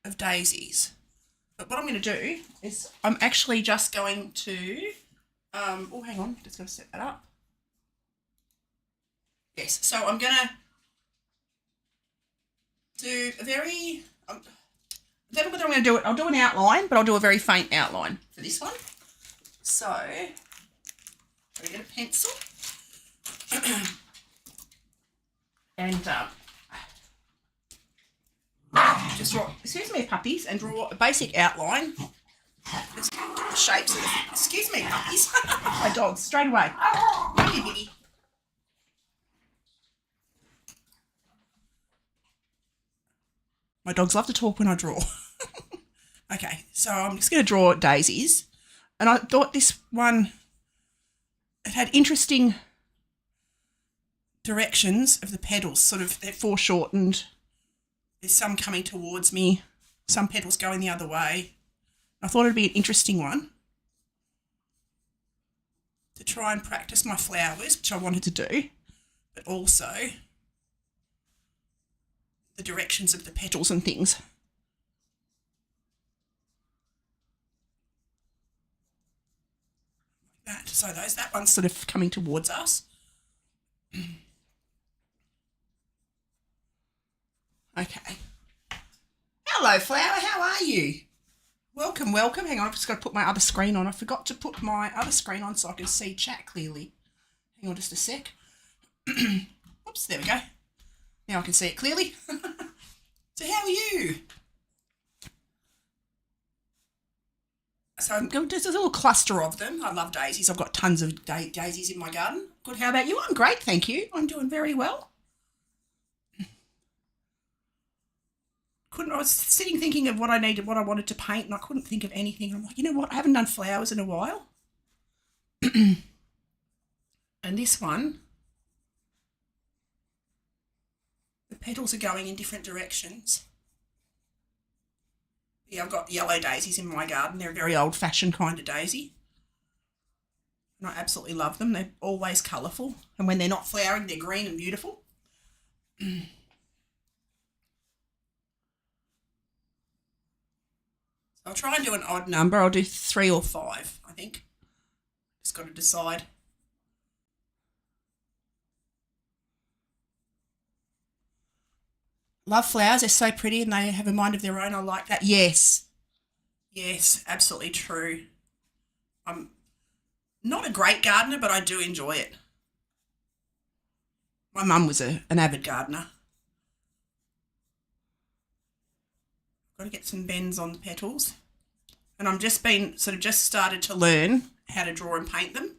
of daisies. But what I'm going to do is I'm actually just going to, oh, hang on, just got to set that up. Yes, so I'm going to do a very, then what I'm going to do, I'll do an outline, but I'll do a very faint outline for this one. So, I'm going to get a pencil and just draw, excuse me, puppies, and draw a basic outline. The shapes of the, excuse me, puppies, my dogs, straight away. Come here, Biggie. My dogs love to talk when I draw. Okay, so I'm just going to draw daisies. And I thought this one, it had interesting directions of the petals, sort of, they're foreshortened. There's some coming towards me, some petals going the other way. I thought it'd be an interesting one to try and practice my flowers, which I wanted to do, but also the directions of the petals and things. Like that. So that one's sort of coming towards us. Okay. Hello, flower. How are you? Welcome, welcome. Hang on, I've just got to put my other screen on. I forgot to put my other screen on so I can see chat clearly. Hang on just a sec. Oops, there we go. Now I can see it clearly. So how are you? So I'm going to just a little cluster of them. I love daisies. I've got tons of daisies in my garden. Good. How about you? I'm great, thank you. I'm doing very well. I was sitting thinking of what I needed, what I wanted to paint, and I couldn't think of anything. I'm like, you know what? I haven't done flowers in a while. And this one, the petals are going in different directions. Yeah, I've got yellow daisies in my garden. They're a very old-fashioned kind of daisy. And I absolutely love them. They're always colourful. And when they're not flowering, they're green and beautiful. I'll try and do an odd number. I'll do 3 or 5, I think. Just got to decide. Love flowers. They're so pretty and they have a mind of their own. I like that. Yes. Yes, absolutely true. I'm not a great gardener, but I do enjoy it. My mum was an avid gardener. Got to get some bends on the petals. And I'm just started to learn how to draw and paint them.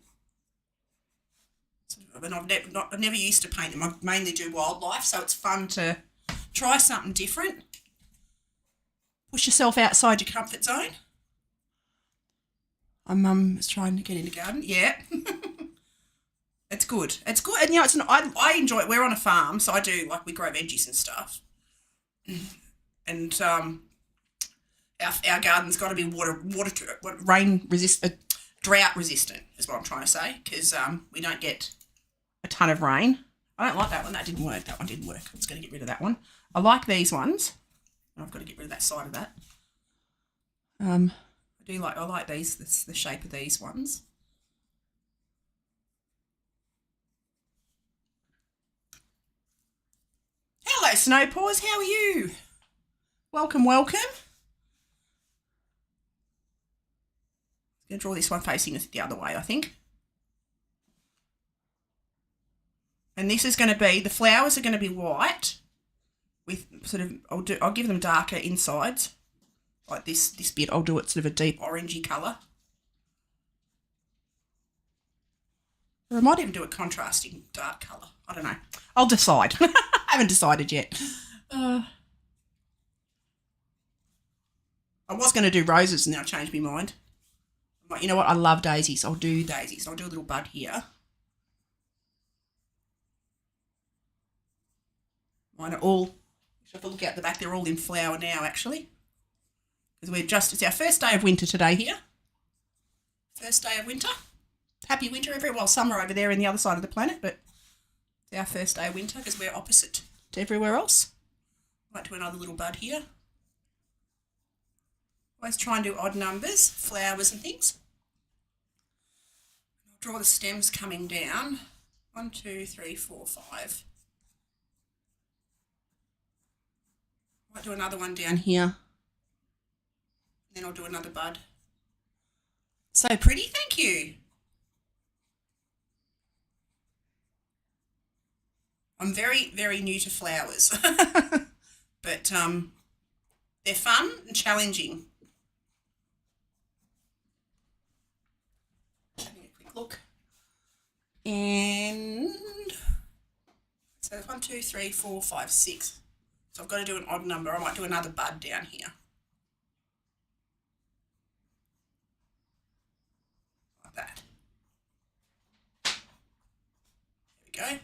And I've never used to paint them. I mainly do wildlife, so it's fun to try something different. Push yourself outside your comfort zone. My mum is trying to get into garden. Yeah. It's good. It's good. And, you know, I enjoy it. We're on a farm, so I do, like, we grow veggies and stuff. And our garden's got to be drought resistant is what I'm trying to say, because we don't get a ton of rain. I don't like that one. That didn't work. That one didn't work. I'm just going to get rid of that one. I like these ones. I've got to get rid of that side of that. I like these, the shape of these ones. Hello, Snowpaws. How are you? Welcome, welcome. I'm going to draw this one facing the other way, I think. And this is going to be, the flowers are going to be white with sort of, I'll give them darker insides. Like this bit, I'll do it sort of a deep orangey colour. Or I might even do a contrasting dark colour. I don't know. I'll decide. I haven't decided yet. I was going to do roses and now I changed my mind. I'm like, you know what? I love daisies. I'll do daisies. I'll do a little bud here. Mine are all, if I look out the back, they're all in flower now, actually. Because it's our first day of winter today here. First day of winter. Happy winter everywhere. Well, summer over there in the other side of the planet, but it's our first day of winter because we're opposite to everywhere else. Might do another little bud here. Always try and do odd numbers, flowers and things. I'll draw the stems coming down. 1, 2, 3, 4, 5. Might do another one down here. Then I'll do another bud. So pretty, thank you. I'm very, very new to flowers, but they're fun and challenging. Having a quick look. And so 1, 2, 3, 4, 5, 6. So I've got to do an odd number. I might do another bud down here. Like that. There we go.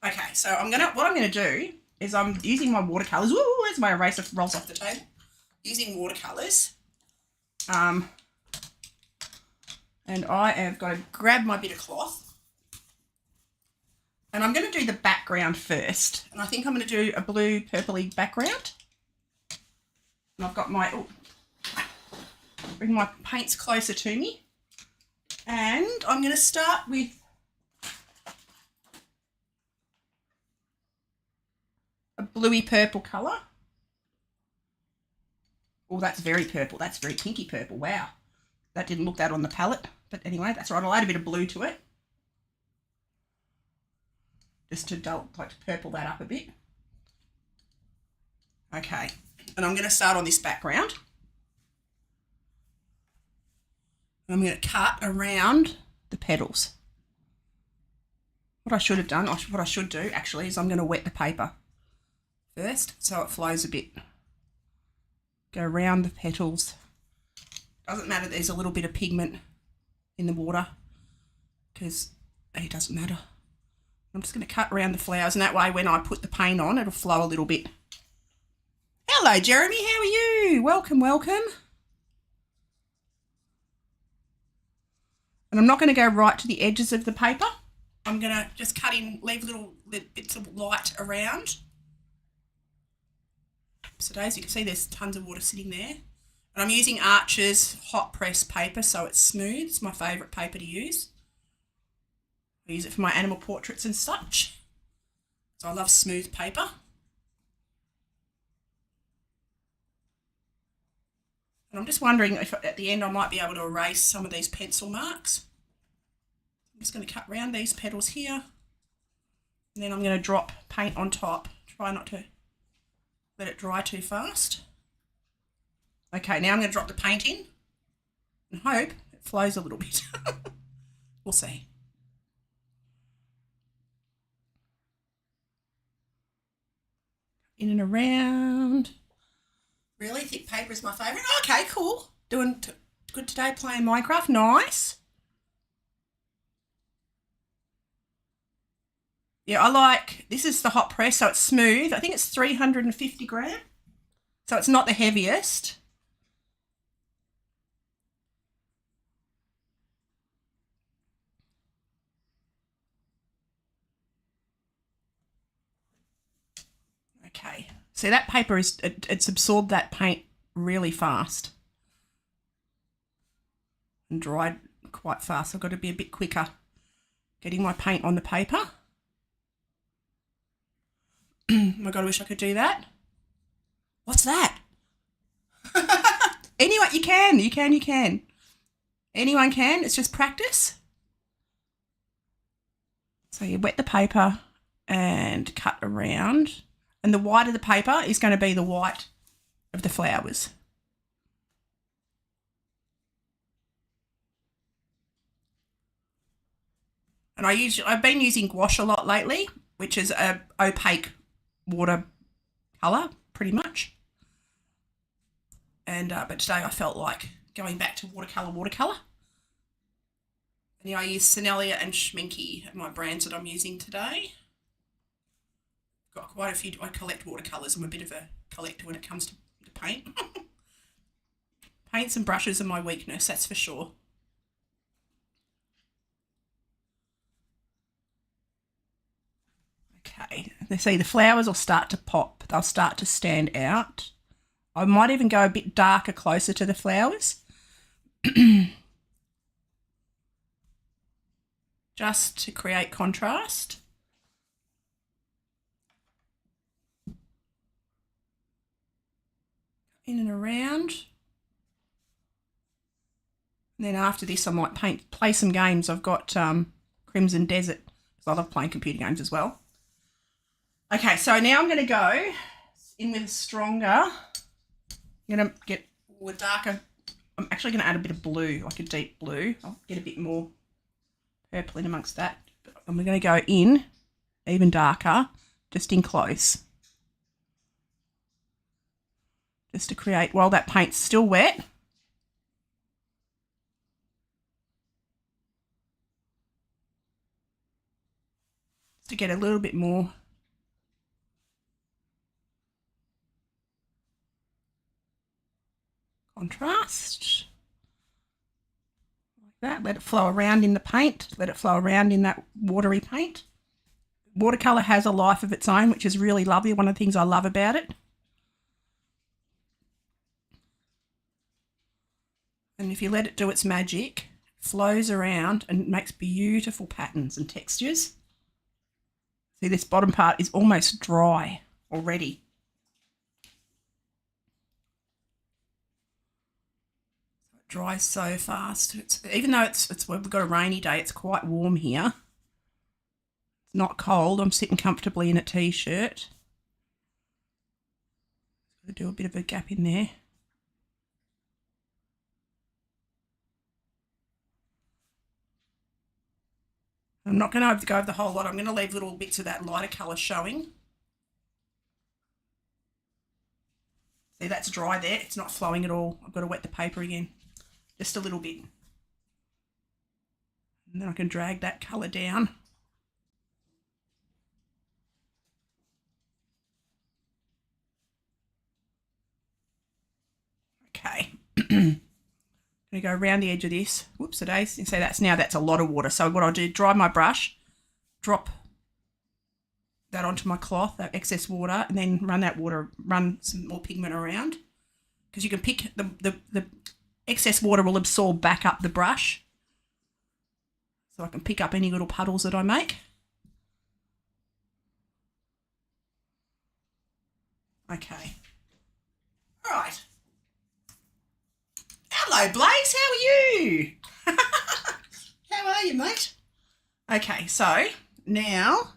Okay, so what I'm gonna do is I'm using my watercolours. Ooh, where's my eraser? Rolls off the table. Using watercolours. And I have got to grab my bit of cloth. And I'm going to do the background first. And I think I'm going to do a blue purpley background. And I've got my, bring my paints closer to me. And I'm going to start with a bluey purple colour. Oh, that's very purple. That's very pinky purple. Wow. That didn't look that on the palette. But anyway, that's right. I'll add a bit of blue to it. Just to purple that up a bit. Okay. And I'm going to start on this background. I'm going to cut around the petals. What I should have done, what I should do actually, is I'm going to wet the paper first so it flows a bit. Go around the petals. Doesn't matter there's a little bit of pigment in the water because it doesn't matter. I'm just going to cut around the flowers and that way when I put the paint on it'll flow a little bit. Hello Jeremy, how are you? Welcome, welcome. And I'm not going to go right to the edges of the paper. I'm going to just cut in, leave little bits of light around. So as you can see there's tons of water sitting there. And I'm using Archer's hot press paper so it's smooth. It's my favourite paper to use. I use it for my animal portraits and such. So I love smooth paper. And I'm just wondering if at the end I might be able to erase some of these pencil marks. I'm just going to cut around these petals here. And then I'm going to drop paint on top. Try not to let it dry too fast. Okay, now I'm going to drop the paint in and hope it flows a little bit. We'll see. In and around. Really? Thick paper is my favourite? Okay, cool. Doing good today playing Minecraft. Nice. Yeah, I like, this is the hot press, so it's smooth. I think it's 350 gram. So it's not the heaviest. Okay, so that paper is, it's absorbed that paint really fast and dried quite fast. I've got to be a bit quicker getting my paint on the paper. Oh my God, I wish I could do that. What's that? Anyway, you can. Anyone can, it's just practice. So you wet the paper and cut around. And the white of the paper is going to be the white of the flowers. And I've been using gouache a lot lately, which is a opaque water colour, pretty much. And but today I felt like going back to watercolour. And yeah, I use Senelia and Schminky, my brands that I'm using today. Got quite a few. I collect watercolours. I'm a bit of a collector when it comes to paint. Paints and brushes are my weakness, that's for sure. Okay, they see the flowers will start to pop. They'll start to stand out I might even go a bit darker closer to the flowers. Just to create contrast. In and around. And then after this I might play some games. I've got Crimson Desert, because I love playing computer games as well. Okay, so now I'm going to go in with a stronger. I'm going to get a darker. I'm actually going to add a bit of blue, like a deep blue. I'll get a bit more purple in amongst that. And we're going to go in even darker, just in close. Just to create, while that paint's still wet, to get a little bit more contrast. Like that. Let it flow around in the paint. Let it flow around in that watery paint. Watercolour has a life of its own, which is really lovely. One of the things I love about it. And if you let it do its magic, it flows around and makes beautiful patterns and textures. See, this bottom part is almost dry already. It dries so fast. Even though we've got a rainy day, it's quite warm here. It's not cold. I'm sitting comfortably in a t-shirt. Do a bit of a gap in there. I'm not going to go over the whole lot. I'm going to leave little bits of that lighter colour showing. See, that's dry there. It's not flowing at all. I've got to wet the paper again. Just a little bit. And then I can drag that colour down. Okay. I'm going to go around the edge of this. Whoops, a days. You see, that's a lot of water. So what I'll do, dry my brush, drop that onto my cloth, that excess water, and then run some more pigment around. Because you can pick, the excess water will absorb back up the brush. So I can pick up any little puddles that I make. Okay. All right. Hello, Blaze. How are you? How are you, mate? Okay, so now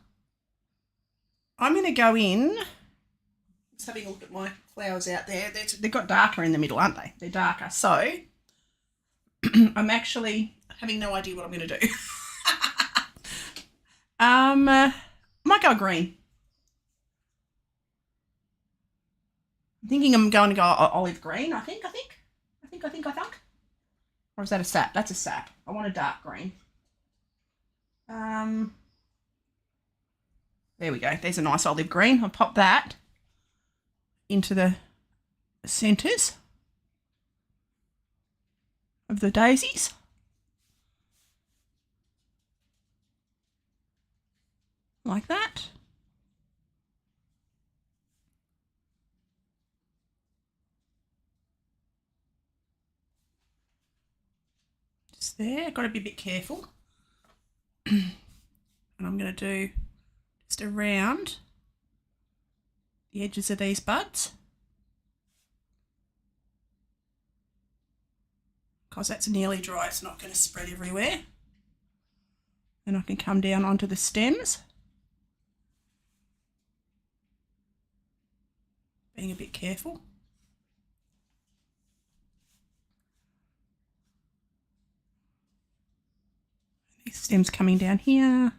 I'm going to go in. Just having a look at my flowers out there. They've got darker in the middle, aren't they? They're darker. So I'm actually having no idea what I'm going to do. Might go green. I'm thinking I'm going to go olive green, I think. Or is that a sap? That's a sap. I want a dark green. There we go. There's a nice olive green. I'll pop that into the centres of the daisies. Like that. Just there. Got to be a bit careful. And I'm going to do just around the edges of these buds. Because that's nearly dry, it's not going to spread everywhere. Then I can come down onto the stems. Being a bit careful. These stems coming down here.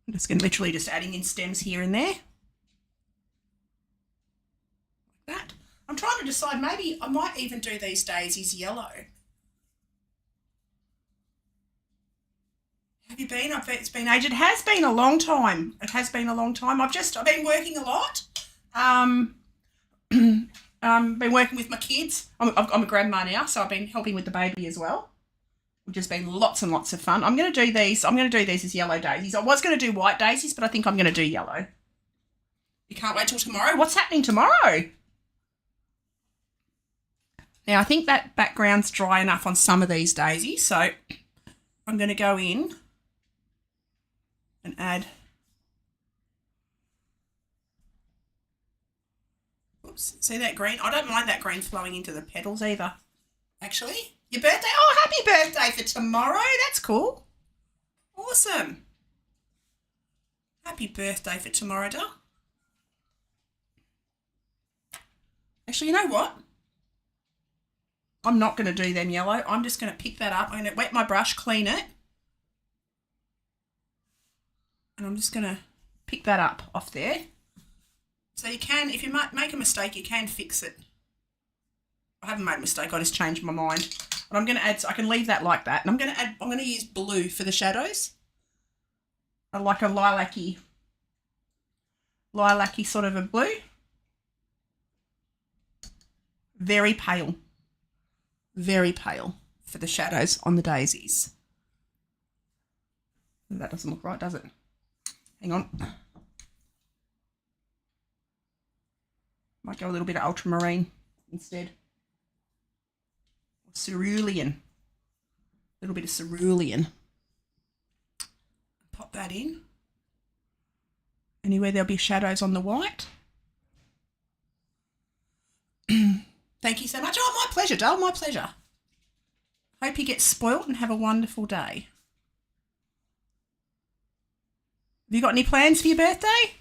I'm just going to literally just adding in stems here and there. Like that. I'm trying to decide, maybe I might even do these daisies yellow. Have you been? It's been ages. It has been a long time. It has been a long time. I've been working a lot. Been working with my kids. I'm a grandma now, so I've been helping with the baby as well. which has been lots and lots of fun. I'm going to do these as yellow daisies. I was going to do white daisies, but I think I'm going to do yellow. You can't wait till tomorrow. What's happening tomorrow? Now, I think that background's dry enough on some of these daisies, so I'm going to go in and add, oops, see that green? I don't mind that green flowing into the petals either, actually. Your birthday? Oh, happy birthday for tomorrow. That's cool. Awesome. Happy birthday for tomorrow, doll. Actually, you know what? I'm not going to do them yellow. I'm just going to pick that up. I'm going to wet my brush, clean it. And I'm just going to pick that up off there. So you can, if you make a mistake, you can fix it. I haven't made a mistake. I just changed my mind. But I'm going to add, so I can leave that like that. And I'm going to use blue for the shadows. I like a lilac-y sort of a blue. Very pale for the shadows on the daisies. That doesn't look right, does it? Hang on. Might go a little bit of ultramarine instead. Cerulean. A little bit of cerulean. Pop that in. Anywhere there'll be shadows on the white. Thank you so much. Oh, my pleasure, Dale, my pleasure. Hope you get spoilt and have a wonderful day. Have you got any plans for your birthday?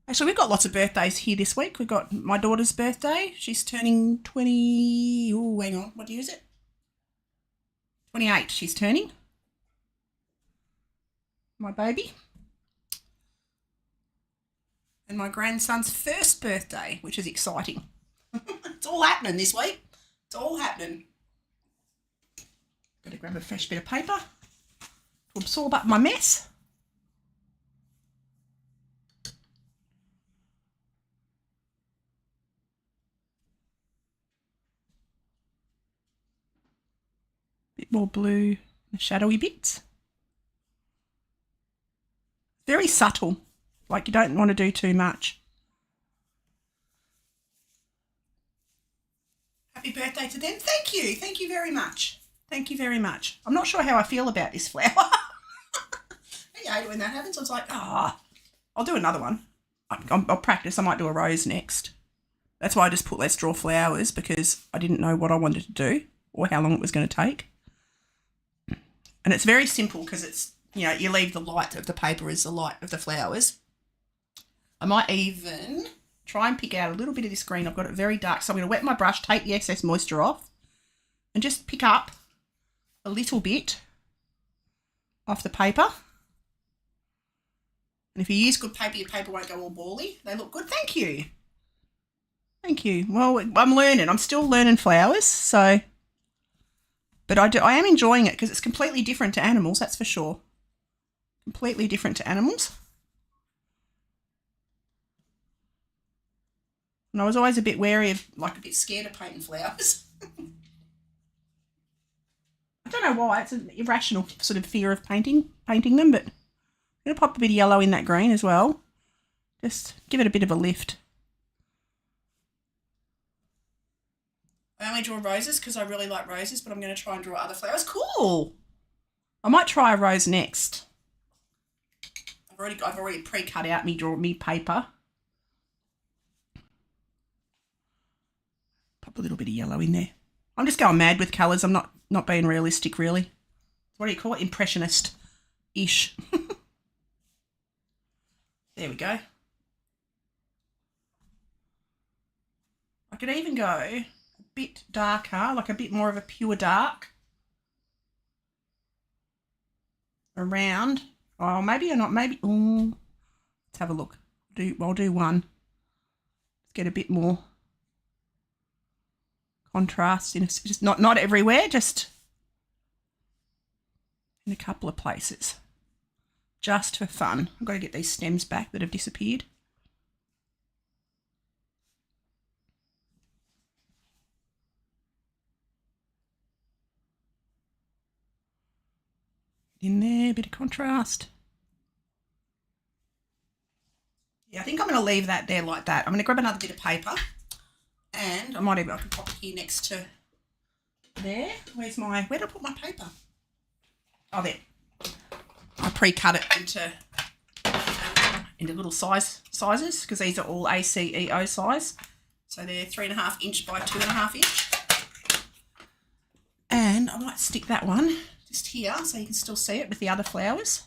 Actually, we've got lots of birthdays here this week. We've got my daughter's birthday. She's turning 20... Oh, hang on. What year is it? 28 she's turning. My baby. And my grandson's first birthday, which is exciting. It's all happening this week. It's all happening. Got to grab a fresh bit of paper to absorb up my mess. Bit more blue, the shadowy bits. Very subtle. Like you don't want to do too much. Happy birthday to them. Thank you. Thank you very much. Thank you very much. I'm not sure how I feel about this flower. I hate when that happens. I was like, I'll do another one. I'll practice. I might do a rose next. That's why I just put let's draw flowers, because I didn't know what I wanted to do or how long it was going to take. And it's very simple because it's, you know, you leave the light of the paper as the light of the flowers. I might even try and pick out a little bit of this green. I've got it very dark, so I'm going to wet my brush, take the excess moisture off, and just pick up a little bit off the paper. And if you use good paper, your paper won't go all bally. They look good. Thank you. Thank you. Well, I'm learning. I'm still learning flowers, so... But I am enjoying it because it's completely different to animals, that's for sure. Completely different to animals. And I was always a bit wary of, like a bit scared of painting flowers. I don't know why. It's an irrational sort of fear of painting them, but I'm going to pop a bit of yellow in that green as well. Just give it a bit of a lift. I only draw roses because I really like roses, but I'm going to try and draw other flowers. Cool. I might try a rose next. I've already pre-cut out me paper. Pop a little bit of yellow in there. I'm just going mad with colours. I'm not being realistic, really. What do you call it? Impressionist-ish. There we go. I could even go a bit darker, like a bit more of a pure dark. Around. Oh, maybe or not. Maybe. Let's have a look. I'll do one. Let's get a bit more contrast in just not everywhere, just in a couple of places, just for fun. I've got to get these stems back that have disappeared. there, a bit of contrast. Yeah, I think I'm going to leave that there like that. I'm going to grab another bit of paper, and I can pop it here next to there. Where did I put my paper? Oh, there. I pre-cut it into little sizes because these are all ACEO size. So they're 3.5 inch by 2.5 inch. And I might stick that one just here so you can still see it with the other flowers.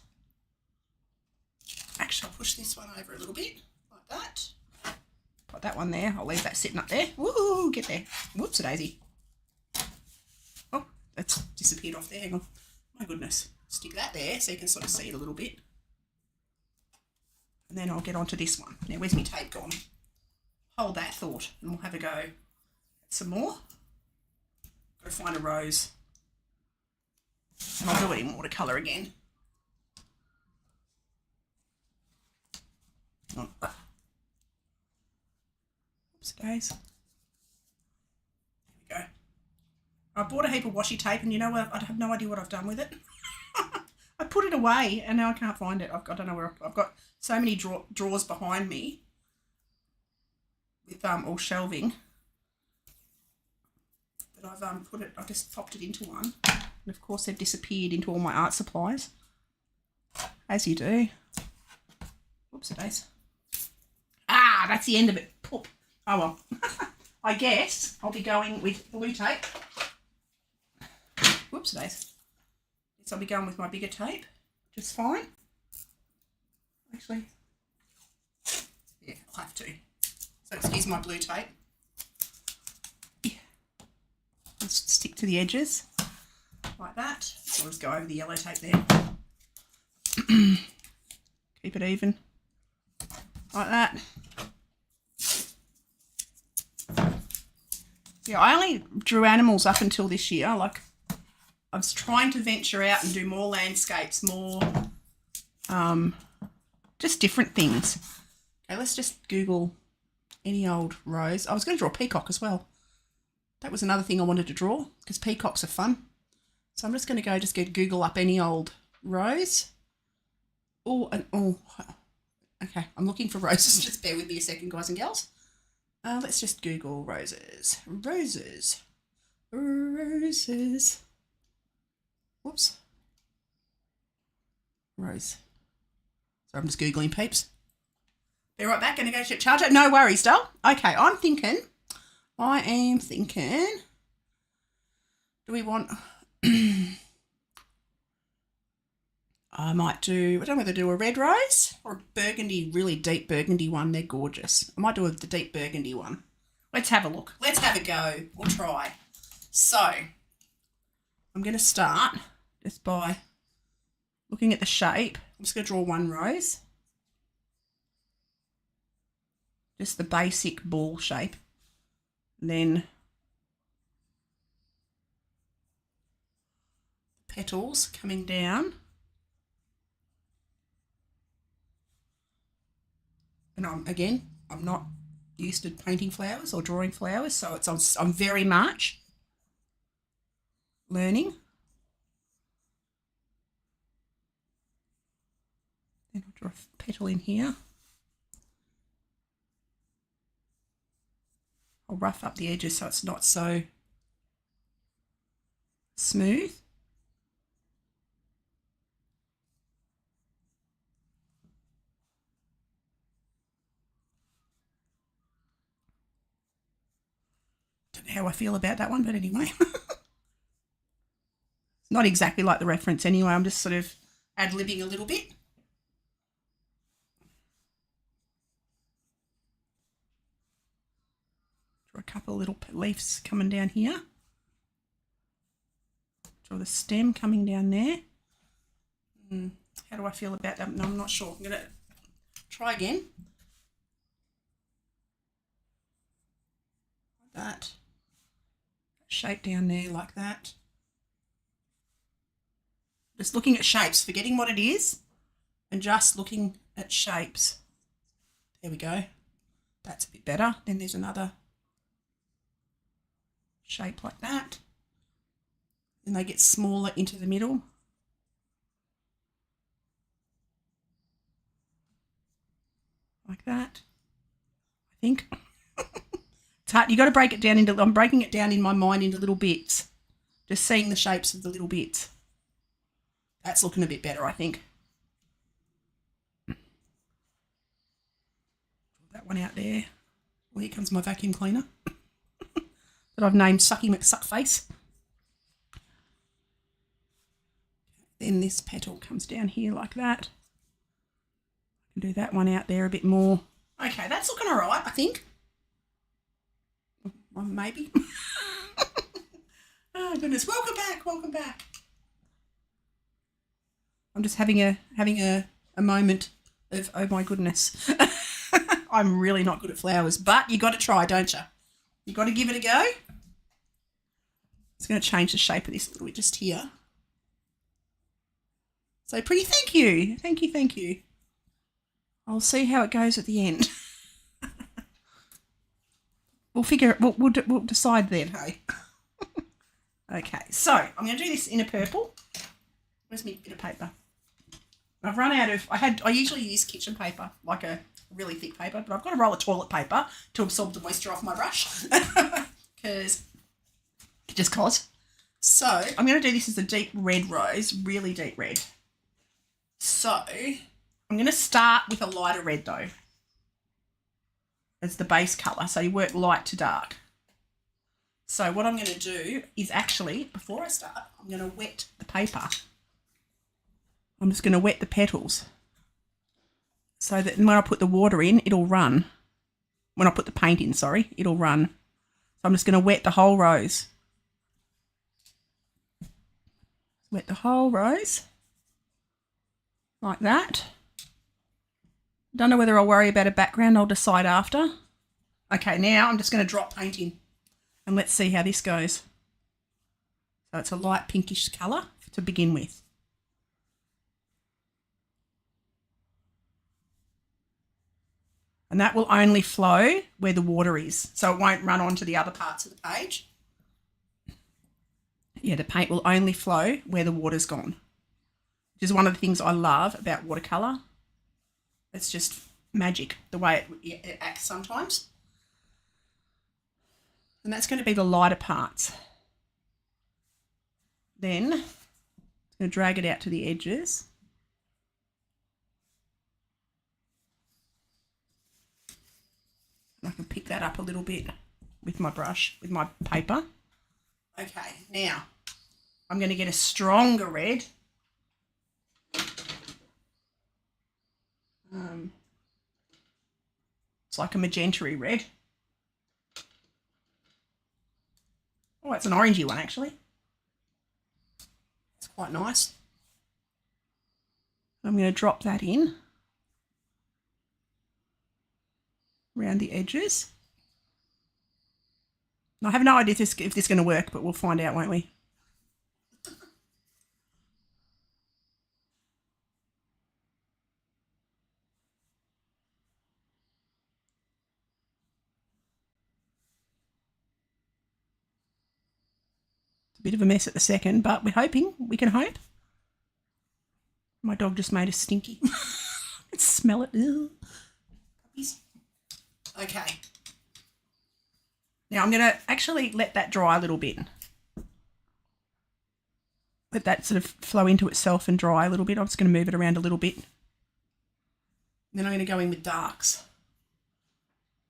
Actually, I'll push this one over a little bit, like that. Put that one there. I'll leave that sitting up there. Woo, get there. Whoops-a-daisy. Oh, that's disappeared off there. Hang on. My goodness. Stick that there so you can sort of see it a little bit. And then I'll get onto this one. Now, where's my tape gone? Hold that thought, and we'll have a go at some more. Got to find a rose. And I'll do it in watercolour again. Oh. Oops, guys. There we go. I bought a heap of washi tape, and you know what? I have no idea what I've done with it. I put it away, and now I can't find it. I don't know where. I've got so many drawers behind me with all shelving that I've put it. I just popped it into one, and of course they've disappeared into all my art supplies, as you do. Whoops, it is. Ah, that's the end of it. Poop. Oh well. I guess I'll be going with blue tape. Whoops, it is. So I'll be going with my bigger tape, just fine. Actually, yeah, I'll have to. So excuse my blue tape. Yeah. Just stick to the edges like that. So I'll just go over the yellow tape there. Keep it even like that. Yeah, I only drew animals up until this year. Like, I was trying to venture out and do more landscapes, more just different things. Okay, let's just Google any old rose. I was going to draw a peacock as well. That was another thing I wanted to draw because peacocks are fun. So I'm just going to Google up any old rose. Oh, okay. I'm looking for roses. Just bear with me a second, guys and gals. Let's just Google roses. Roses. Whoops. Rose. So I'm just Googling peeps. Be right back. Going to go to charger. No worries, doll. Okay, I am thinking. Do we want... I might do... I don't know whether to do a red rose or a burgundy, really deep burgundy one. They're gorgeous. I might do the deep burgundy one. Let's have a look. Let's have a go. We'll try. So, I'm going to start just by looking at the shape. I'm just going to draw one rose. Just the basic ball shape. And then petals coming down. And I'm not used to painting flowers or drawing flowers, so I'm very much learning. Then I'll draw a petal in here. I'll rough up the edges so it's not so smooth. Don't know how I feel about that one, but anyway. Not exactly like the reference anyway. I'm just sort of ad-libbing a little bit. Draw a couple of little leaves coming down here. Draw the stem coming down there. How do I feel about that? No, I'm not sure. I'm going to try again. Like that. Shape down there like that. Just looking at shapes, forgetting what it is, and just looking at shapes. There we go. That's a bit better. Then there's another shape like that. Then they get smaller into the middle. like that, I think. It's hard. You've got to break it down into, I'm breaking it down in my mind into little bits, just seeing the shapes of the little bits. That's looking a bit better, I think. That one out there. Well, here comes my vacuum cleaner that I've named Sucky McSuckface. Then this petal comes down here like that. I can do that one out there a bit more. Okay, that's looking all right, I think. Well, maybe. Oh goodness! Welcome back. Welcome back. I'm just having a moment of, oh my goodness. I'm really not good at flowers, but you got to try, don't you? You got to give it a go. It's going to change the shape of this a little bit just here. So pretty. Thank you. Thank you. Thank you. I'll see how it goes at the end. We'll figure. We'll decide then. Hey. Okay. So I'm going to do this in a purple. Where's my bit of paper? I've run out of. I usually use kitchen paper, like a really thick paper, but I've got a roll of toilet paper to absorb the moisture off my brush, because just cause. So I'm going to do this as a deep red rose, really deep red. So I'm going to start with a lighter red though, as the base colour. So you work light to dark. So what I'm going to do is actually, before I start, I'm going to wet the paper. I'm just going to wet the petals so that when I put the water in, it'll run. When I put the paint in, sorry, it'll run. So I'm just going to wet the whole rose. Wet the whole rose like that. Don't know whether I'll worry about a background. I'll decide after. Okay, now I'm just going to drop paint in and let's see how this goes. So it's a light pinkish colour to begin with. And that will only flow where the water is. So it won't run onto the other parts of the page. Yeah, the paint will only flow where the water's gone. Which is one of the things I love about watercolour. It's just magic, the way it acts sometimes. And that's going to be the lighter parts. Then I'm going to drag it out to the edges. I can pick that up a little bit with my brush, with my paper. Okay, now I'm going to get a stronger red. It's like a magenta-y red. Oh, it's an orangey one actually. It's quite nice. I'm going to drop that in around the edges. I have no idea if this is going to work, but we'll find out, won't we? It's a bit of a mess at the second, but we're hoping. We can hope. My dog just made a stinky. Smell it. Ew. Puppies. Okay. Now I'm going to actually let that dry a little bit. Let that sort of flow into itself and dry a little bit. I'm just going to move it around a little bit. Then I'm going to go in with darks.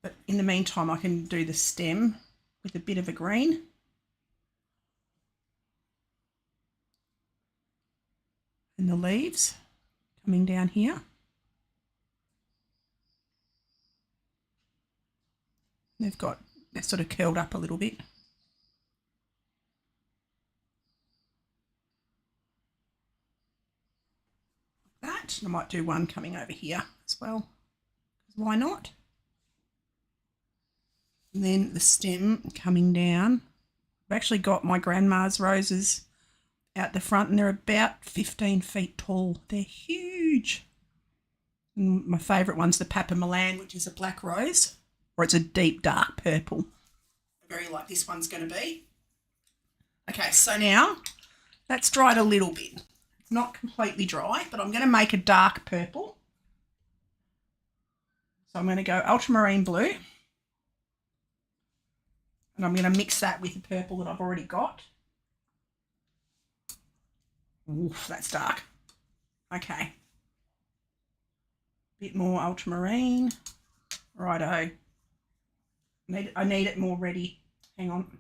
But in the meantime, I can do the stem with a bit of a green. And the leaves coming down here. They're sort of curled up a little bit. Like that. I might do one coming over here as well. Why not? And then the stem coming down. I've actually got my grandma's roses out the front and they're about 15 feet tall. They're huge. And my favourite one's the Papa Milan, which is a black rose. Or it's a deep dark purple. Very like this one's going to be. Okay, so now that's dried a little bit. It's not completely dry, but I'm going to make a dark purple. So I'm going to go ultramarine blue. And I'm going to mix that with the purple that I've already got. Oof, that's dark. Okay. Bit more ultramarine. Righto. I need it more ready. Hang on.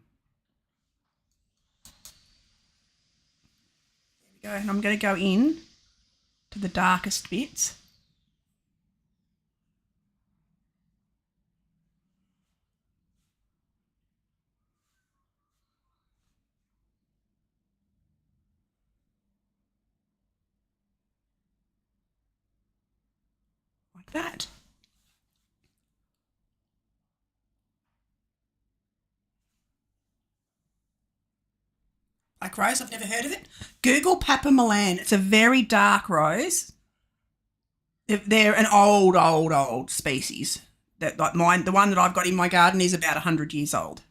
There we go. And I'm going to go in to the darkest bits. Like that. Like rose, I've never heard of it. Google Papa Milan. It's a very dark rose. They're an old species. That like mine, the one that I've got in my garden is about 100 years old.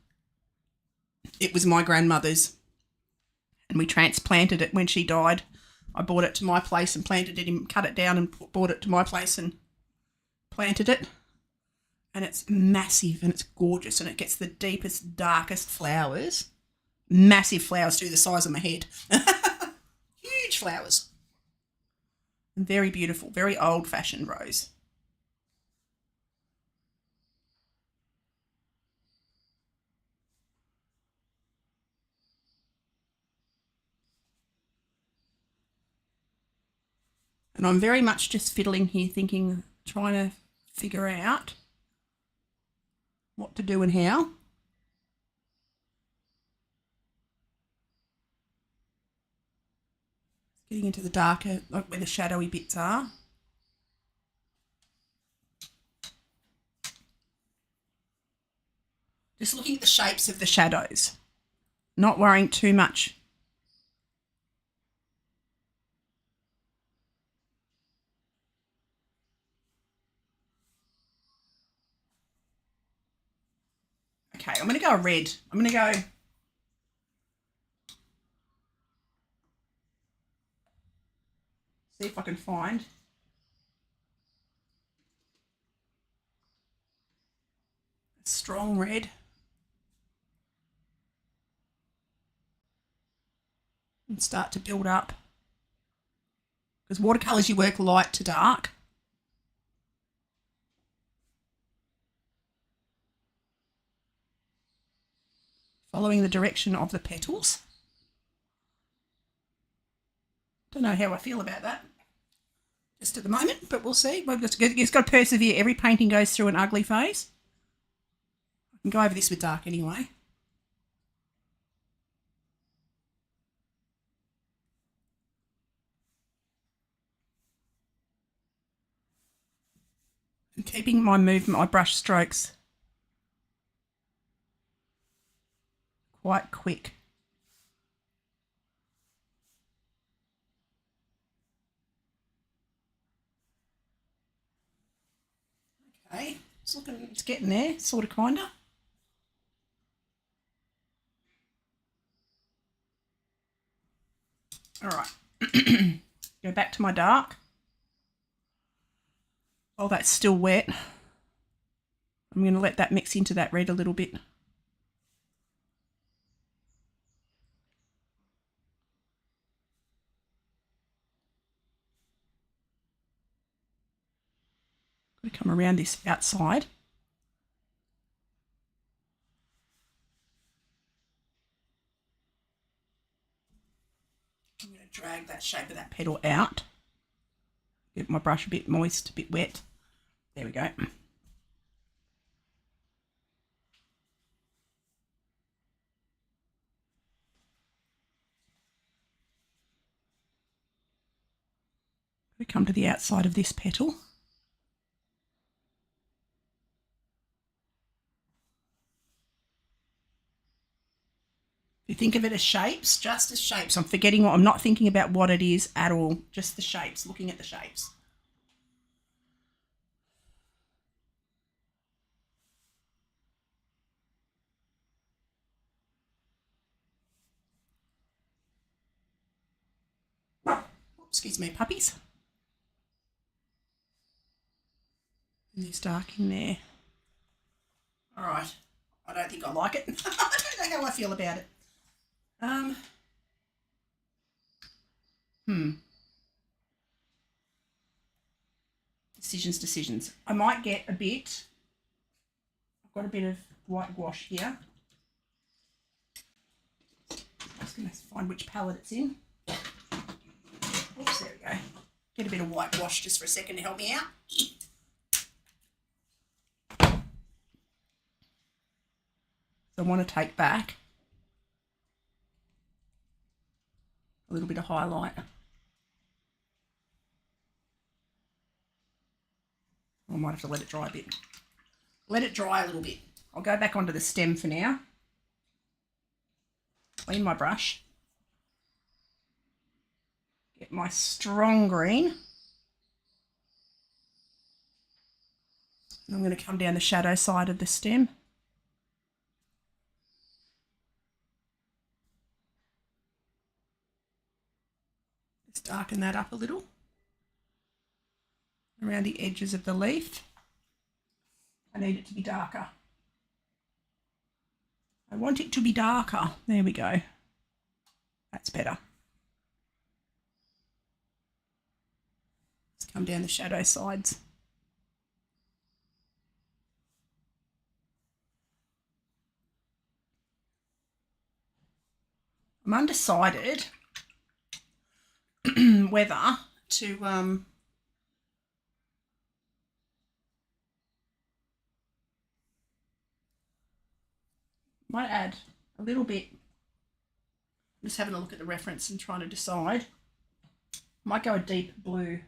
It was my grandmother's, and we transplanted it when she died. I brought it to my place and planted it in, cut it down and brought it to my place and planted it. And it's massive and it's gorgeous and it gets the deepest, darkest flowers. Massive flowers to the size of my head. Huge flowers. And very beautiful, very old-fashioned rose. And I'm very much just fiddling here, thinking, trying to figure out what to do and how. Getting into the darker, like where the shadowy bits are. Just looking at the shapes of the shadows, not worrying too much. Okay, I'm going to go red. I'm going to go... See if I can find... a strong red. And start to build up. Because watercolours, you work light to dark. Following the direction of the petals. Don't know how I feel about that just at the moment, but we'll see. It's got to persevere. Every painting goes through an ugly phase. I can go over this with dark anyway. And keeping my movement, my brush strokes quite quick. Okay, it's getting there, sort of, kinda. All right, go back to my dark. Oh, that's still wet. I'm going to let that mix into that red a little bit. Got to come around this outside. I'm going to drag that shape of that petal out. Get my brush a bit moist, a bit wet. There we go. We come to the outside of this petal. If you think of it as shapes, just as shapes. I'm not thinking about what it is at all, just the shapes, looking at the shapes. Excuse me, puppies. this dark in there. All right. I don't think I like it. I don't know how I feel about it. Decisions. I might get a bit. I've got a bit of white gouache here. I'm just going to find which palette it's in. Oops, there we go. Get a bit of white gouache just for a second to help me out. So I want to take back a little bit of highlight. I might have to let it dry a bit. Let it dry a little bit. I'll go back onto the stem for now. Clean my brush. Get my strong green. And I'm going to come down the shadow side of the stem. Just darken that up a little. Around the edges of the leaf. I need it to be darker. I want it to be darker. There we go. That's better. Let's come down the shadow sides. I'm undecided whether to might add a little bit. I'm just having a look at the reference and trying to decide. Might go a deep blue.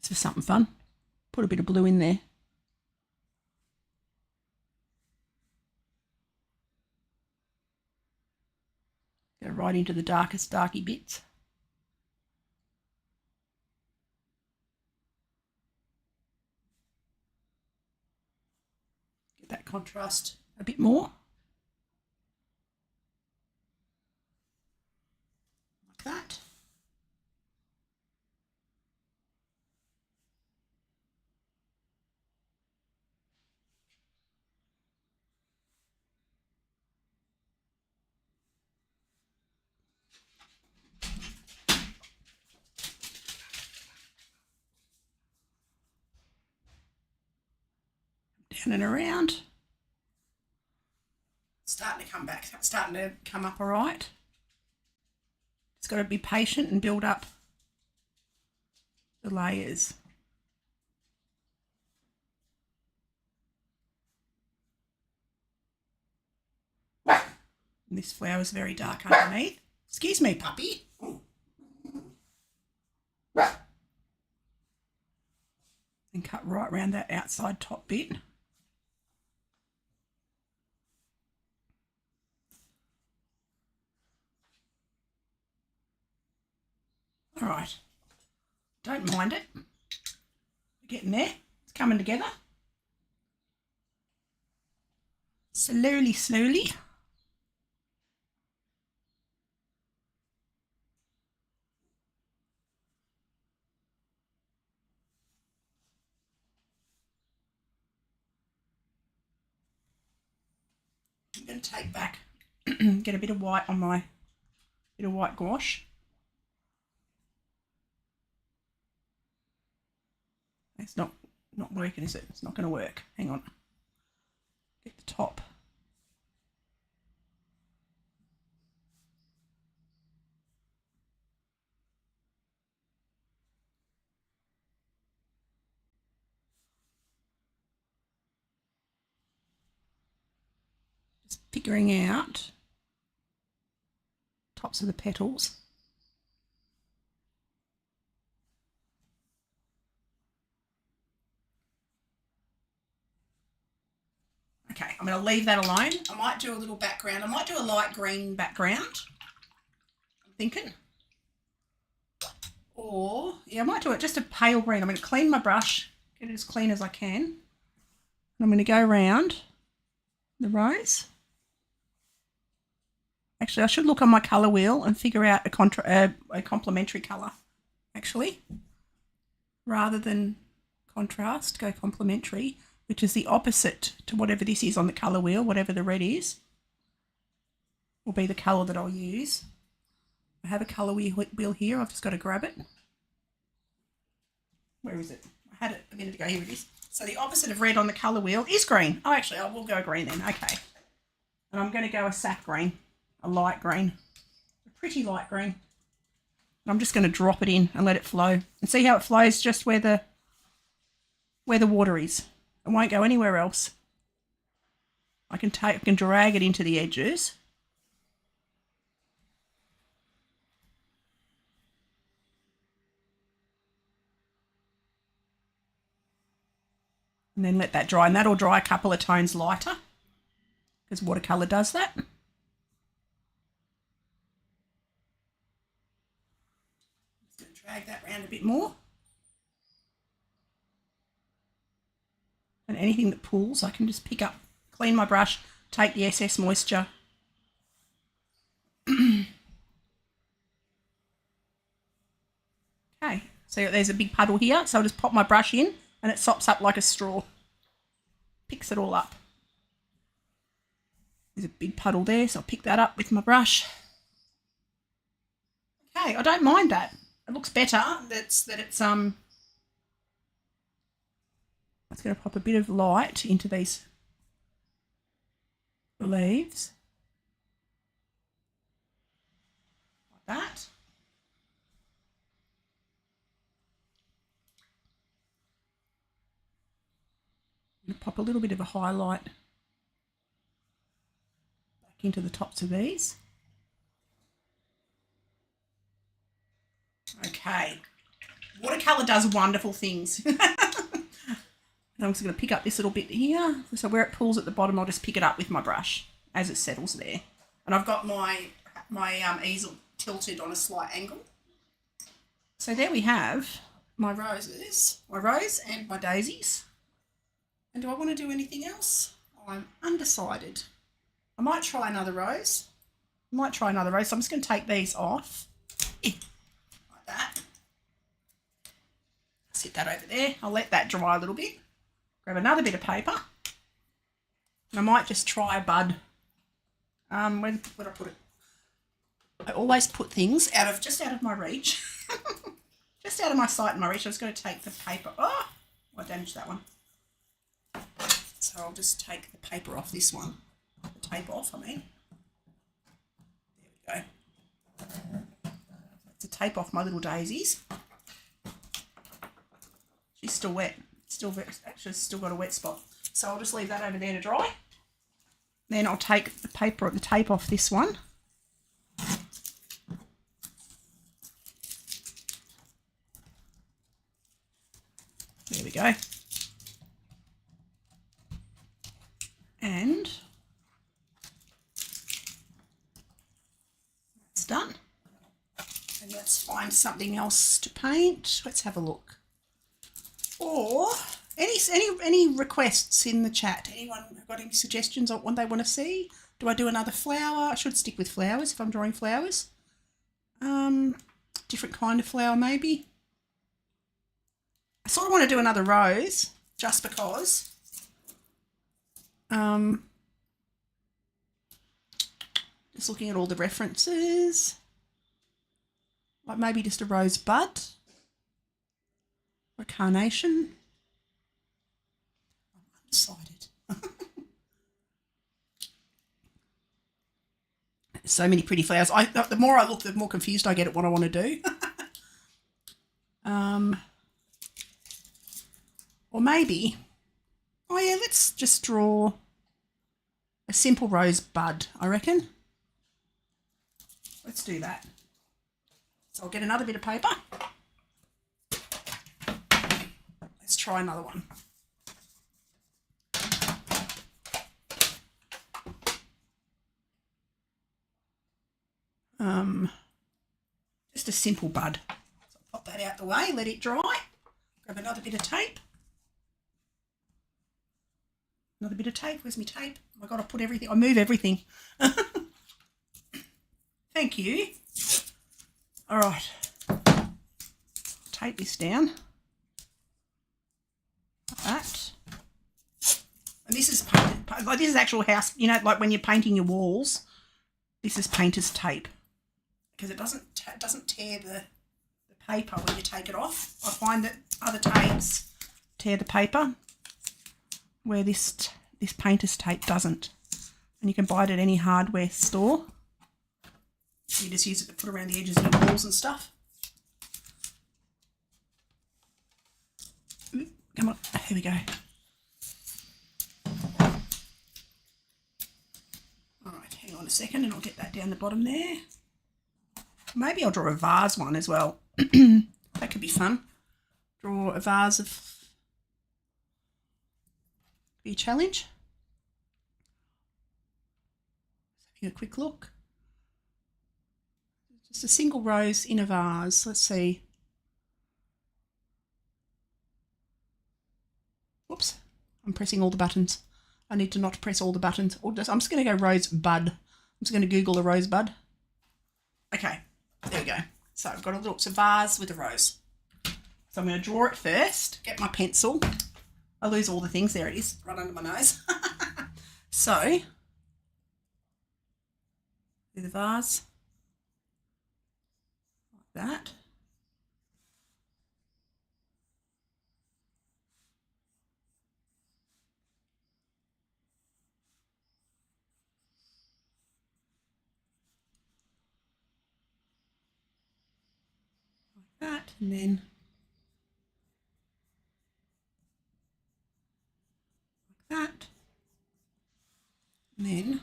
Just for something fun. Put a bit of blue in there. Go right into the darkest darky bits. Get that contrast a bit more. Like that. Down and around. It's starting to come back. It's starting to come up all right. It's got to be patient and build up the layers. And this flower's very dark underneath. Excuse me, puppy. And cut right around that outside top bit. All right. Don't mind it. We're getting there. It's coming together. Slowly, slowly. I'm going to take back, get a bit of white on my, bit of white gouache. It's not working, is it? It's not going to work. Hang on. Get the top. Just figuring out tops of the petals. Okay, I'm going to leave that alone. I might do a little background. I might do a light green background. I'm thinking. Or, yeah, I might do it just a pale green. I'm going to clean my brush, get it as clean as I can. And I'm going to go around the rose. Actually, I should look on my colour wheel and figure out a complementary colour, actually. Rather than contrast, go complementary, which is the opposite to whatever this is on the colour wheel, whatever the red is, will be the colour that I'll use. I have a colour wheel here, I've just got to grab it. Where is it? I had it a minute ago, here it is. So the opposite of red on the colour wheel is green. Oh, actually, I will go green then, okay. And I'm going to go a sap green, a light green, a pretty light green. And I'm just going to drop it in and let it flow. And see how it flows just where the water is. It won't go anywhere else. I can drag it into the edges. And then let that dry. And that'll dry a couple of tones lighter, because watercolour does that. Just going to drag that around a bit more. And anything that pulls, I can just pick up, clean my brush, take the excess moisture. Okay, so there's a big puddle here, so I'll just pop my brush in and it sops up like a straw. Picks it all up. There's a big puddle there, so I'll pick that up with my brush. Okay, I don't mind that. It looks better. It's going to pop a bit of light into these leaves. Like that. And pop a little bit of a highlight back into the tops of these. Okay, watercolour does wonderful things. And I'm just going to pick up this little bit here. So where it pulls at the bottom, I'll just pick it up with my brush as it settles there. And I've got my easel tilted on a slight angle. So there we have my roses, my rose and my daisies. And do I want to do anything else? I'm undecided. I might try another rose. So I'm just going to take these off. Like that. Sit that over there. I'll let that dry a little bit. Grab another bit of paper. And I might just try a bud. Where did I put it? I always put things just out of my reach. Just out of my sight and my reach. I'm just going to take the paper. Oh, I damaged that one. So I'll just take the paper off this one. The tape off, I mean. There we go. To tape off my little daisies. She's still wet. Actually still got a wet spot. So I'll just leave that over there to dry. Then I'll take the tape off this one. There we go. And that's done. And let's find something else to paint. Let's have a look. Or any requests in the chat? Anyone got any suggestions on what they want to see? Do I do another flower? I should stick with flowers if I'm drawing flowers. Different kind of flower maybe. I sort of want to do another rose just because. Just looking at all the references. Like maybe just a rose bud. Or a carnation. I'm undecided. So many pretty flowers. The more I look, the more confused I get at what I want to do. Or maybe, oh yeah, let's just draw a simple rose bud, I reckon. Let's do that. So I'll get another bit of paper. Let's try another one. Just a simple bud. So I'll pop that out the way, let it dry. Grab another bit of tape. Another bit of tape. Where's my tape? Oh my God, I move everything. Thank you. All right. Tape this down. Like that. And this is painted, like this is actual house, you know, like when you're painting your walls, this is painter's tape. Because it doesn't tear the paper when you take it off. I find that other tapes tear the paper, where this painter's tape doesn't. And you can buy it at any hardware store. You just use it to put around the edges of your walls and stuff. Come on, here we go. Alright, hang on a second and I'll get that down the bottom there. Maybe I'll draw a vase one as well. That could be fun. Draw a vase of... Be a challenge. Having a quick look. Just a single rose in a vase. Let's see. Whoops. I'm pressing all the buttons. I need to not press all the buttons. I'm just going to go rosebud. I'm just going to Google a rosebud. Okay. There we go. So I've got a little vase with a rose. So I'm going to draw it first. Get my pencil. I lose all the things. There it is. Right under my nose. So, do the vase. Like that. That, and then like that, and then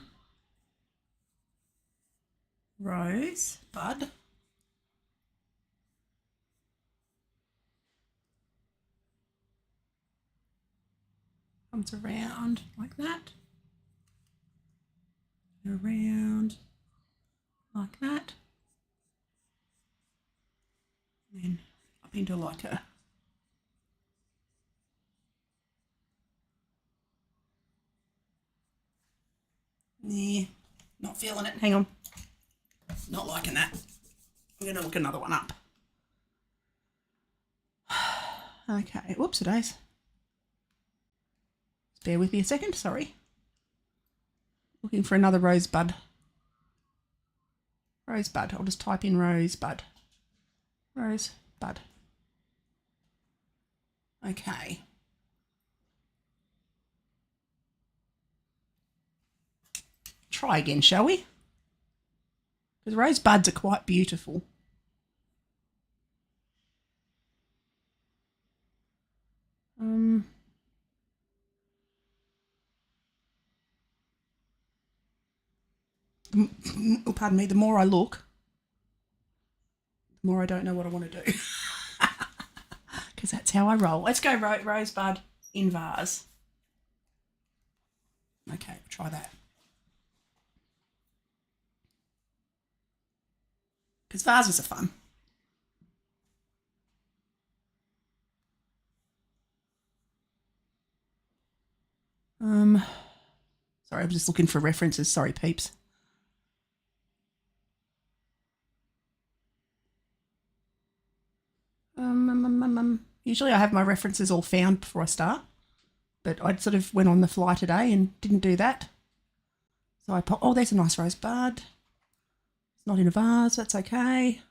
rose bud, comes around like that, around like that, and then up into like a not feeling it. Hang on. Not liking that. I'm going to look another one up. Okay. Whoops, it is. Bear with me a second. Sorry. Looking for another rosebud. Rosebud. I'll just type in rosebud. Rosebud. Okay. Try again, shall we? Because rosebuds are quite beautiful. Pardon me, the more I look, the more I don't know what I want to do. Because that's how I roll. Let's go rosebud in vase. Okay, we'll try that. Because vases are fun. Sorry, I'm just looking for references. Sorry, peeps. Usually I have my references all found before I start, but I sort of went on the fly today and didn't do that. So I pop, oh, there's a nice rosebud. It's not in a vase, that's okay.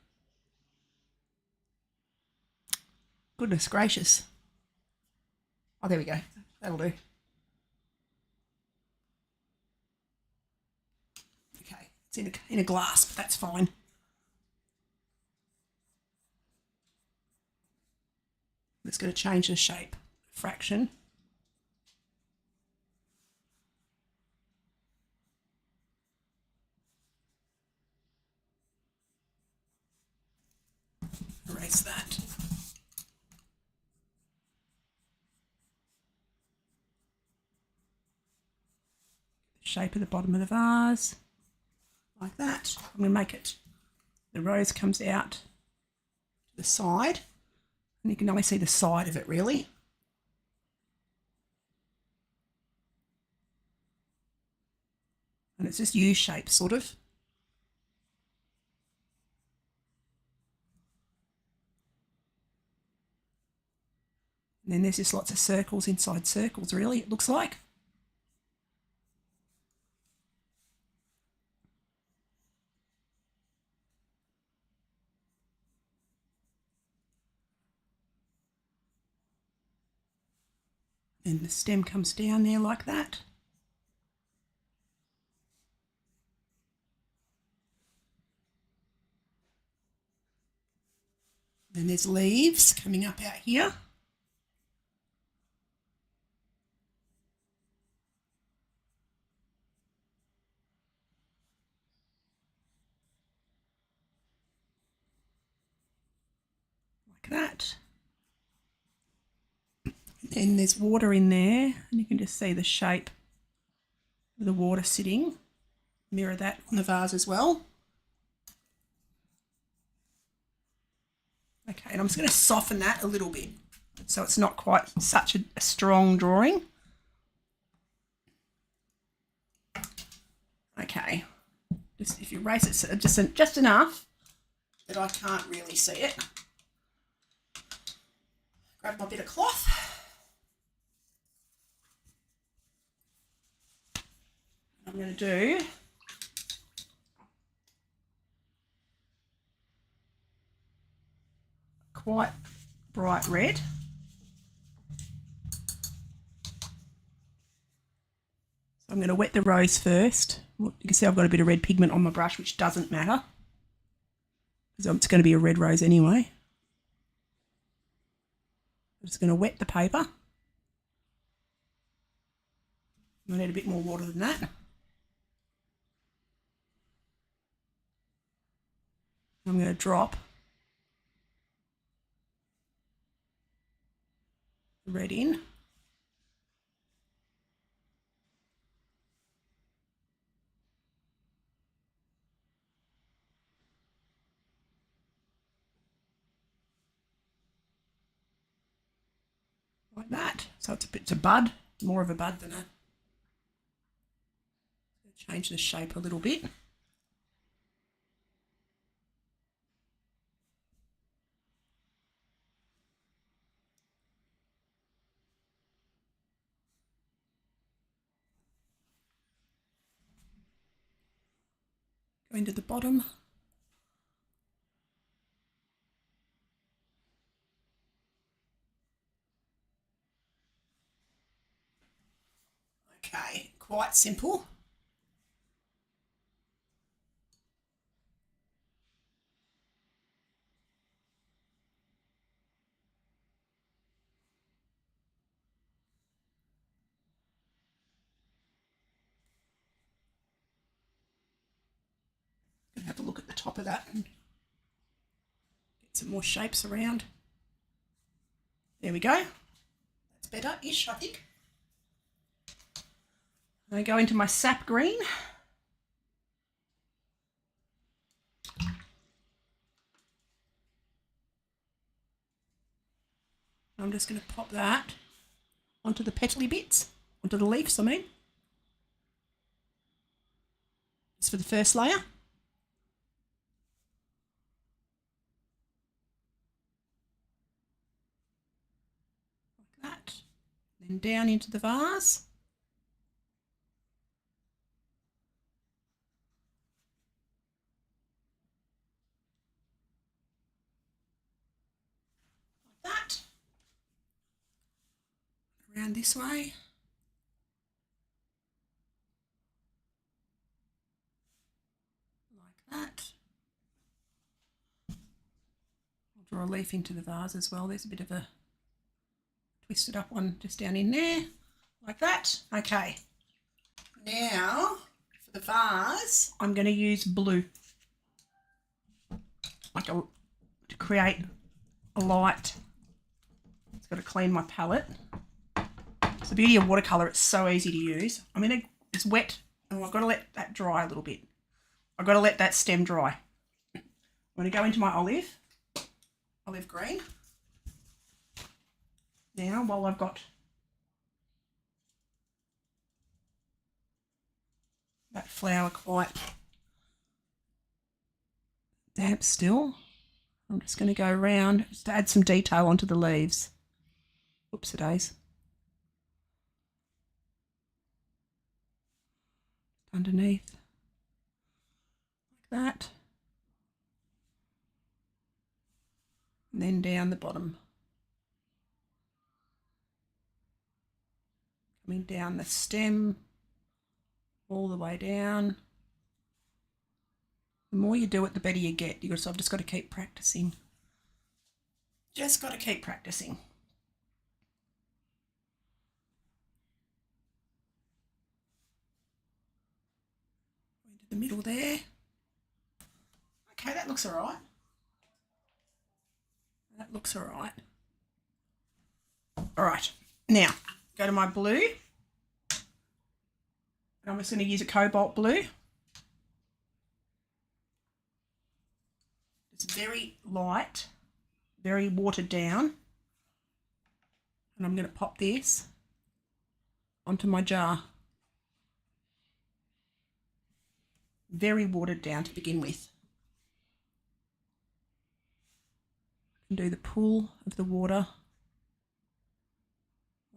Goodness gracious. Oh, there we go. That'll do. Okay, it's in a glass, but that's fine. It's going to change the shape fraction. Erase that. Shape of the bottom of the vase, like that. I'm going to make it, the rose comes out to the side, and you can only see the side of it really. And it's just U-shaped, sort of. And then there's just lots of circles inside circles, really, it looks like. And the stem comes down there like that. Then there's leaves coming up out here. Like that. And then there's water in there, and you can just see the shape of the water sitting. Mirror that on the vase as well. Okay, and I'm just going to soften that a little bit so it's not quite such a strong drawing. Okay, just if you raise it just enough that I can't really see it. Grab my bit of cloth. I'm going to do quite bright red. So I'm going to wet the rose first. You can see I've got a bit of red pigment on my brush, which doesn't matter, because it's going to be a red rose anyway. I'm just going to wet the paper. I need a bit more water than that. I'm going to drop the red in. Like that. So it's a bud, more of a bud than a... Change the shape a little bit. Go into the bottom. Okay, quite simple. Gonna have a look at the top of that and get some more shapes around. There we go. That's better-ish, I think. I go into my sap green. I'm just going to pop that onto the petally bits, onto the leaves, I mean. Just for the first layer. Like that. Then down into the vase. Like that. Around this way. Like that. I'll draw a leaf into the vase as well. There's a bit of a twisted up one just down in there. Like that. Okay. Now, for the vase, I'm going to use blue. To create a light. It's got to clean my palette. It's the beauty of watercolour, it's so easy to use. It's wet, and I've got to let that dry a little bit. I've got to let that stem dry. I'm going to go into my olive green. Now, while I've got that flower quite damp still. I'm just going to go around just to add some detail onto the leaves. Oops-a-days. Underneath, like that. And then down the bottom. Coming down the stem, all the way down. The more you do it, the better you get. So I've just got to keep practicing. Just got to keep practicing. Into the middle there. Okay, that looks all right. That looks all right. All right, now go to my blue. And I'm just going to use a cobalt blue. It's very light, very watered down. And I'm going to pop this onto my jar. Very watered down to begin with. And do the pull of the water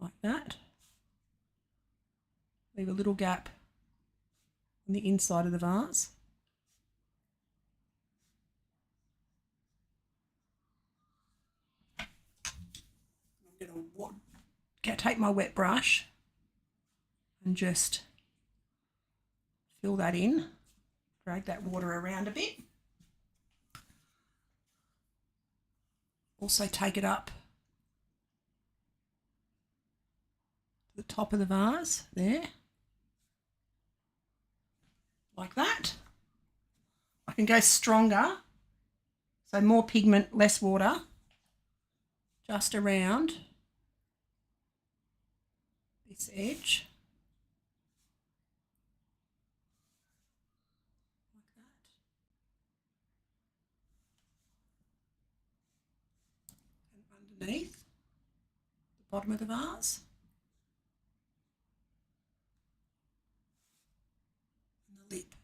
like that. Leave a little gap on the inside of the vase. I'm going to take my wet brush and just fill that in. Drag that water around a bit. Also take it up to the top of the vase there. Like that. I can go stronger, so more pigment, less water, just around this edge. Like that. And underneath the bottom of the vase. Lip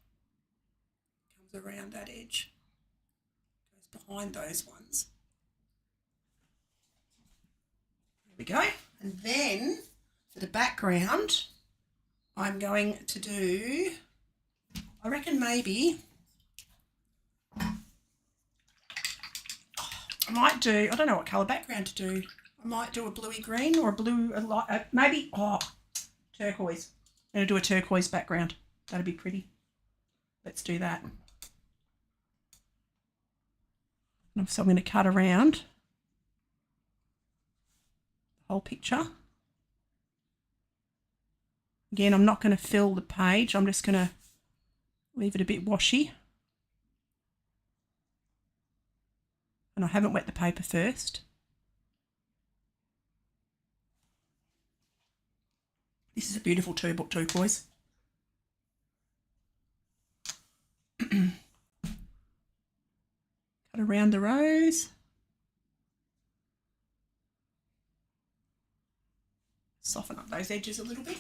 comes around that edge, goes behind those ones. There we go. And then for the background, I'm going to do, I reckon maybe, I might do, I don't know what colour background to do. I might do a bluey green or a blue, maybe, turquoise. I'm going to do a turquoise background. That'd be pretty. Let's do that. So I'm going to cut around the whole picture. Again, I'm not going to fill the page. I'm just going to leave it a bit washy. And I haven't wet the paper first. This is a beautiful turquoise. Cut around the rose. Soften up those edges a little bit.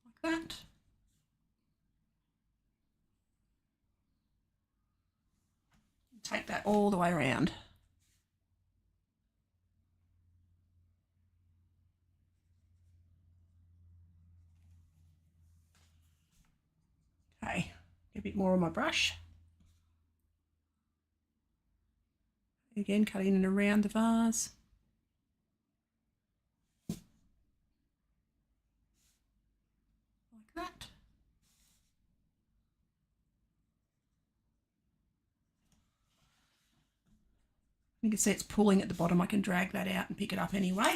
Like that. Take that all the way around. Okay, get a bit more on my brush. Again, cut in and around the vase. Like that. You can see it's pulling at the bottom. I can drag that out and pick it up anyway.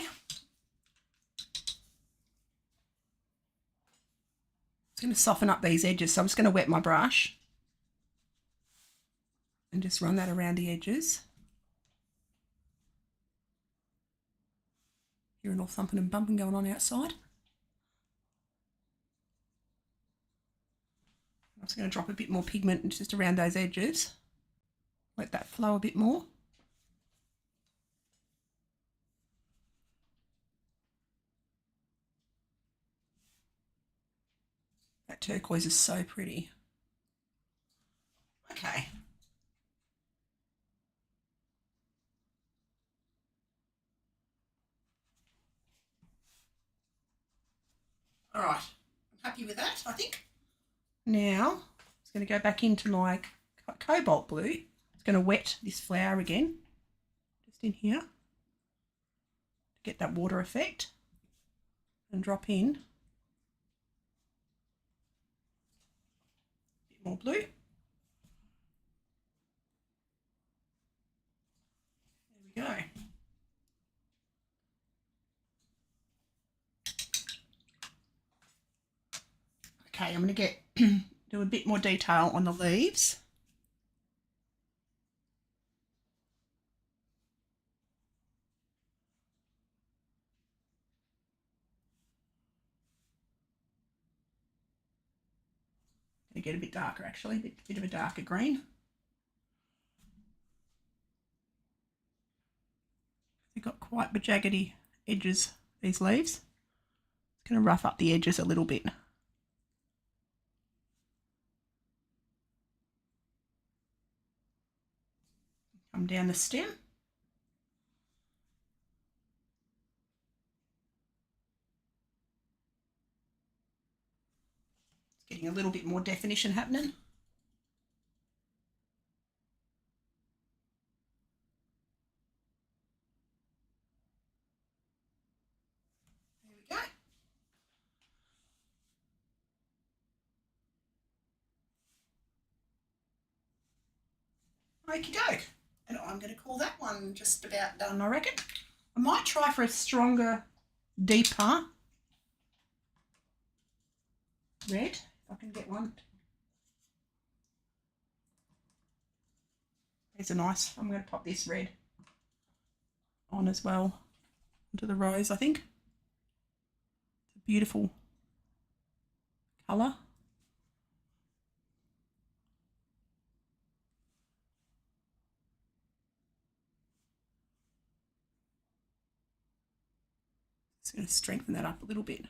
It's going to soften up these edges, so I'm just going to wet my brush and just run that around the edges. Hearing all thumping and bumping going on outside. I'm just going to drop a bit more pigment just around those edges. Let that flow a bit more. That turquoise is so pretty. Okay. All right, I'm happy with that, I think. Now, it's going to go back into my cobalt blue. It's going to wet this flower again, just in here, to get that water effect, and drop in a bit more blue. There we go. Okay, I'm going to get do a bit more detail on the leaves. Going to get a bit darker actually, a bit of a darker green. They've got quite jaggedy edges, these leaves. It's going to rough up the edges a little bit. Come down the stem. It's getting a little bit more definition happening. There we go. Okie doke. And I'm going to call that one just about done, I reckon. I might try for a stronger, deeper red, if I can get one. There's a nice, I'm going to pop this red on as well, onto the rose, I think. It's a beautiful colour. Just going to strengthen that up a little bit.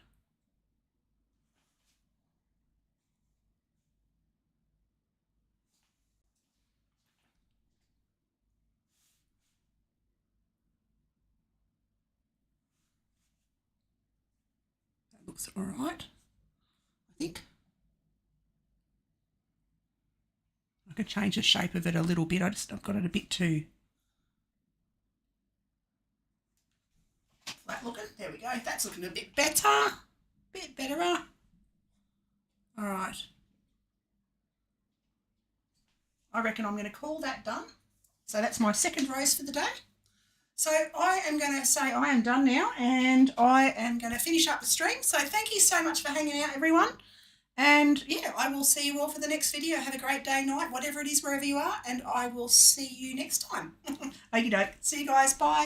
That looks all right, I think. I could change the shape of it a little bit. I've got it a bit too flat looking. There we go. That's looking a bit better. Bit betterer. All right. I reckon I'm going to call that done. So that's my second rose for the day. So I am going to say I am done now, and I am going to finish up the stream. So thank you so much for hanging out, everyone. And yeah, I will see you all for the next video. Have a great day, night, whatever it is, wherever you are, and I will see you next time. Okie doke. See you guys. Bye.